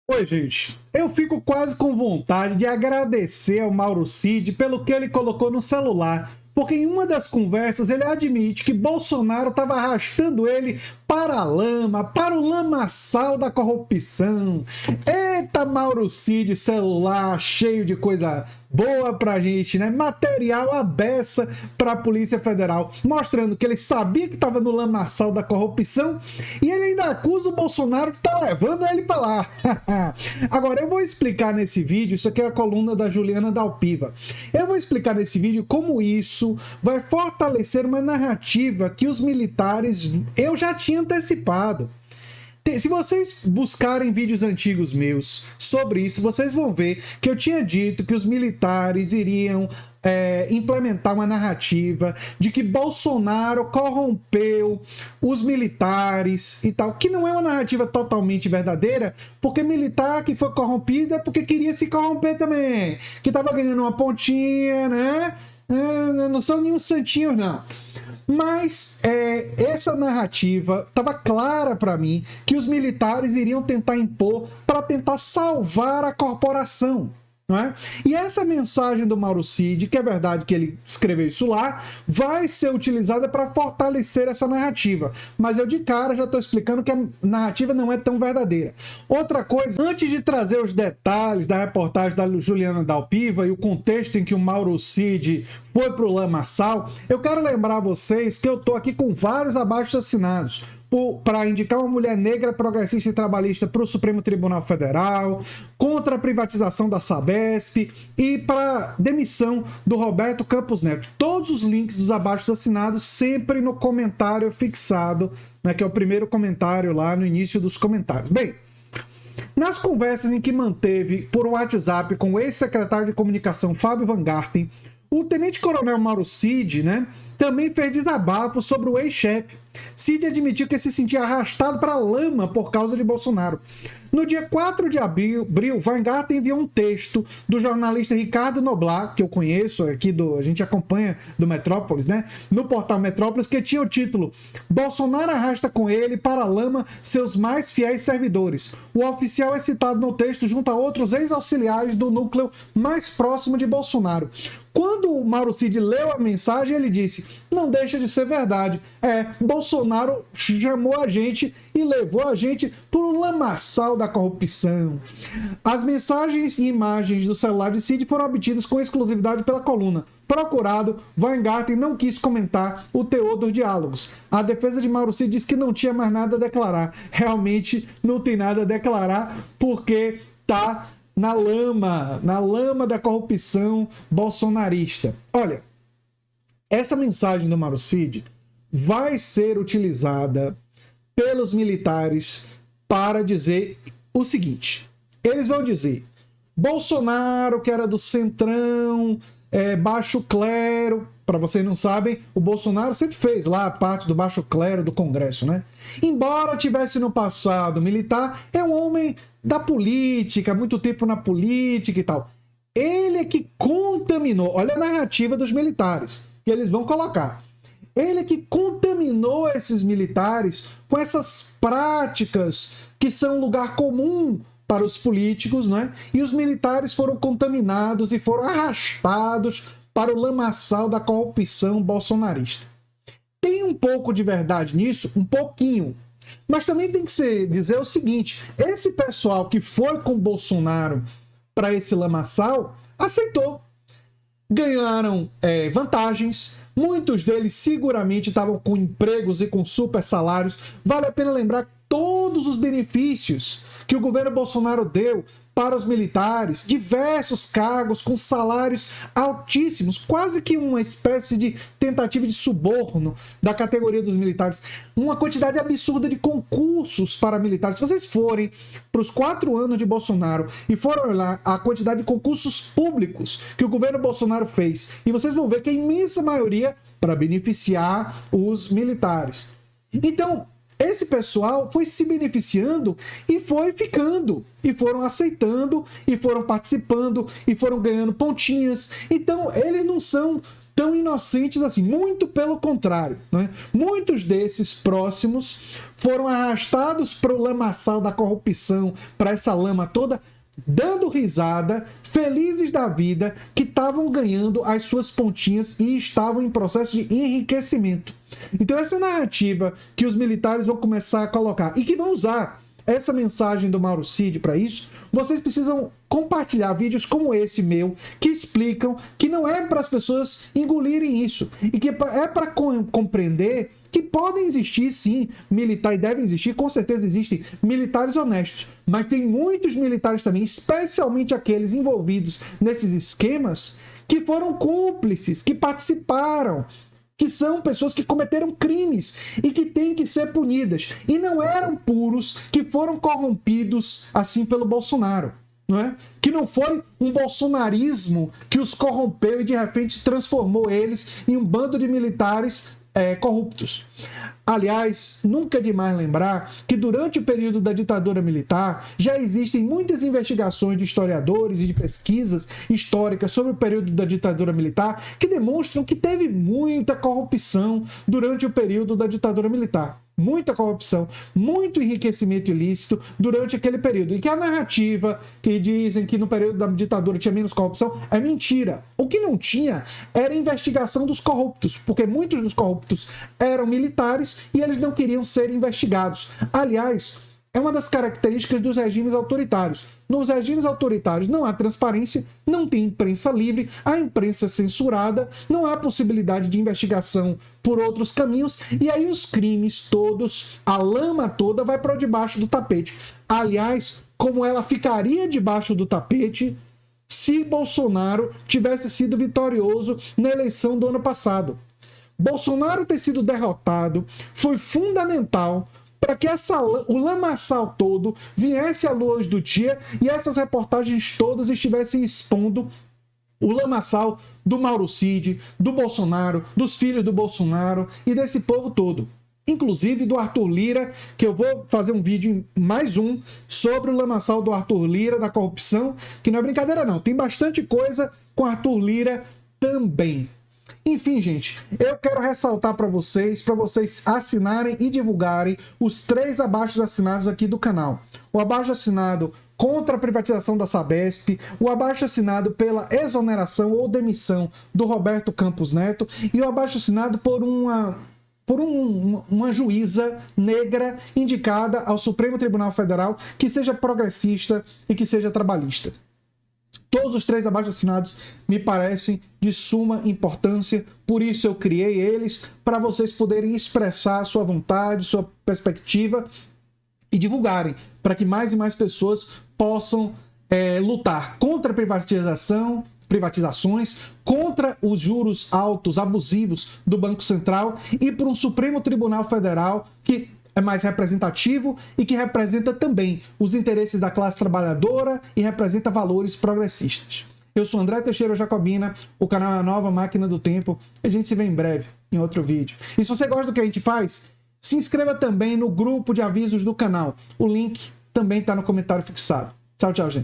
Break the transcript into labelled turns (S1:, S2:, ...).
S1: Oi, gente. Eu fico quase com vontade de agradecer ao Mauro Cid pelo que ele colocou no celular, porque em uma das conversas ele admite que Bolsonaro estava arrastando ele para a lama, para o lamaçal da corrupção. Eita, Mauro Cid, celular cheio de coisa boa pra gente, né? Material à beça para a Polícia Federal, mostrando que ele sabia que estava no lamaçal da corrupção e ele ainda acusa o Bolsonaro que tá levando ele para lá. Agora, eu vou explicar nesse vídeo, isso aqui é a coluna da Juliana Dalpiva, eu vou explicar nesse vídeo como isso vai fortalecer uma narrativa que os militares, eu já tinha antecipado. Se vocês buscarem vídeos antigos meus sobre isso, vocês vão ver que eu tinha dito que os militares iriam implementar uma narrativa de que Bolsonaro corrompeu os militares e tal, que não é uma narrativa totalmente verdadeira, porque militar que foi corrompido é porque queria se corromper também, que estava ganhando uma pontinha, né? Não são nenhum santinho, não. Mas essa narrativa estava clara para mim que os militares iriam tentar impor para tentar salvar a corporação. Não é? E essa mensagem do Mauro Cid, que é verdade que ele escreveu isso lá, vai ser utilizada para fortalecer essa narrativa. Mas eu de cara já estou explicando que a narrativa não é tão verdadeira. Outra coisa, antes de trazer os detalhes da reportagem da Juliana Dalpiva e o contexto em que o Mauro Cid foi para o lamaçal, eu quero lembrar a vocês que eu estou aqui com vários abaixo-assinados para indicar uma mulher negra, progressista e trabalhista para o Supremo Tribunal Federal, contra a privatização da Sabesp e para demissão do Roberto Campos Neto. Todos os links dos abaixo-assinados sempre no comentário fixado, né, que é o primeiro comentário lá no início dos comentários. Bem, nas conversas em que manteve por WhatsApp com o ex-secretário de comunicação Fábio Van Garten, o tenente-coronel Mauro Cid, né, também fez desabafo sobre o ex-chefe. Cid admitiu que se sentia arrastado para a lama por causa de Bolsonaro. No dia 4 de abril, Van Garten enviou um texto do jornalista Ricardo Noblar, que eu conheço aqui, a gente acompanha do Metrópolis, né? No portal Metrópolis, que tinha o título Bolsonaro arrasta com ele para a lama seus mais fiéis servidores. O oficial é citado no texto junto a outros ex-auxiliares do núcleo mais próximo de Bolsonaro. Quando o Mauro Cid leu a mensagem, ele disse: não deixa de ser verdade. Bolsonaro chamou a gente e levou a gente para o lamaçal da corrupção. As mensagens e imagens do celular de Cid foram obtidas com exclusividade pela coluna. Procurado, Van Garten não quis comentar o teor dos diálogos. A defesa de Mauro Cid disse que não tinha mais nada a declarar. Realmente não tem nada a declarar, porque tá na lama da corrupção bolsonarista. Olha, essa mensagem do Mauro Cid vai ser utilizada pelos militares para dizer o seguinte. Eles vão dizer: Bolsonaro, que era do centrão, baixo clero. Para vocês não sabem, o Bolsonaro sempre fez lá parte do baixo clero do Congresso, né? Embora tivesse no passado militar, é um homem da política, muito tempo na política e tal. Ele é que contaminou, olha a narrativa dos militares que eles vão colocar. Ele é que contaminou esses militares com essas práticas que são lugar comum para os políticos, né? E os militares foram contaminados e foram arrastados para o lamaçal da corrupção bolsonarista. Tem um pouco de verdade nisso, um pouquinho. Mas também tem que dizer o seguinte: esse pessoal que foi com Bolsonaro para esse lamaçal aceitou. Ganharam vantagens, muitos deles seguramente estavam com empregos e com super salários. Vale a pena lembrar todos os benefícios que o governo Bolsonaro deu para os militares, diversos cargos com salários altíssimos, quase que uma espécie de tentativa de suborno da categoria dos militares, uma quantidade absurda de concursos para militares. Se vocês forem para os 4 anos de Bolsonaro e forem olhar a quantidade de concursos públicos que o governo Bolsonaro fez, e vocês vão ver que a imensa maioria para beneficiar os militares. Então, esse pessoal foi se beneficiando e foi ficando, e foram aceitando, e foram participando, e foram ganhando pontinhas. Então, eles não são tão inocentes assim, muito pelo contrário, né? Muitos desses próximos foram arrastados para o lamaçal da corrupção, para essa lama toda, dando risada, felizes da vida, que estavam ganhando as suas pontinhas e estavam em processo de enriquecimento. Então essa narrativa que os militares vão começar a colocar e que vão usar essa mensagem do Mauro Cid para isso, vocês precisam compartilhar vídeos como esse meu, que explicam que não é para as pessoas engolirem isso, e que é para compreender que podem existir, sim, militares, devem existir, com certeza existem militares honestos, mas tem muitos militares também, especialmente aqueles envolvidos nesses esquemas, que foram cúmplices, que participaram, que são pessoas que cometeram crimes e que têm que ser punidas. E não eram puros que foram corrompidos assim pelo Bolsonaro, não é? Que não foi um bolsonarismo que os corrompeu e de repente transformou eles em um bando de militares corruptos. Aliás, nunca é demais lembrar que durante o período da ditadura militar já existem muitas investigações de historiadores e de pesquisas históricas sobre o período da ditadura militar que demonstram que teve muita corrupção durante o período da ditadura militar. Muita corrupção, muito enriquecimento ilícito durante aquele período. E que a narrativa que dizem que no período da ditadura tinha menos corrupção é mentira. O que não tinha era investigação dos corruptos, porque muitos dos corruptos eram militares e eles não queriam ser investigados. Aliás, é uma das características dos regimes autoritários. Nos regimes autoritários não há transparência, não tem imprensa livre, a imprensa é censurada, não há possibilidade de investigação por outros caminhos, e aí os crimes todos, a lama toda vai para debaixo do tapete. Aliás, como ela ficaria debaixo do tapete se Bolsonaro tivesse sido vitorioso na eleição do ano passado. Bolsonaro ter sido derrotado foi fundamental para que o lamaçal todo viesse à luz do dia e essas reportagens todas estivessem expondo o lamaçal do Mauro Cid, do Bolsonaro, dos filhos do Bolsonaro e desse povo todo. Inclusive do Arthur Lira, que eu vou fazer um vídeo, mais um, sobre o lamaçal do Arthur Lira, da corrupção, que não é brincadeira não, tem bastante coisa com Arthur Lira também. Enfim, gente, eu quero ressaltar para vocês assinarem e divulgarem os 3 abaixo-assinados aqui do canal. O abaixo-assinado contra a privatização da Sabesp, o abaixo-assinado pela exoneração ou demissão do Roberto Campos Neto e o abaixo-assinado por uma juíza negra indicada ao Supremo Tribunal Federal que seja progressista e que seja trabalhista. Todos os 3 abaixo-assinados me parecem de suma importância, por isso eu criei eles, para vocês poderem expressar sua vontade, sua perspectiva e divulgarem, para que mais e mais pessoas possam lutar contra a privatizações, contra os juros altos, abusivos do Banco Central e por um Supremo Tribunal Federal que é mais representativo e que representa também os interesses da classe trabalhadora e representa valores progressistas. Eu sou André Teixeira Jacobina, o canal é a Nova Máquina do Tempo, e a gente se vê em breve em outro vídeo. E se você gosta do que a gente faz, se inscreva também no grupo de avisos do canal. O link também está no comentário fixado. Tchau, tchau, gente.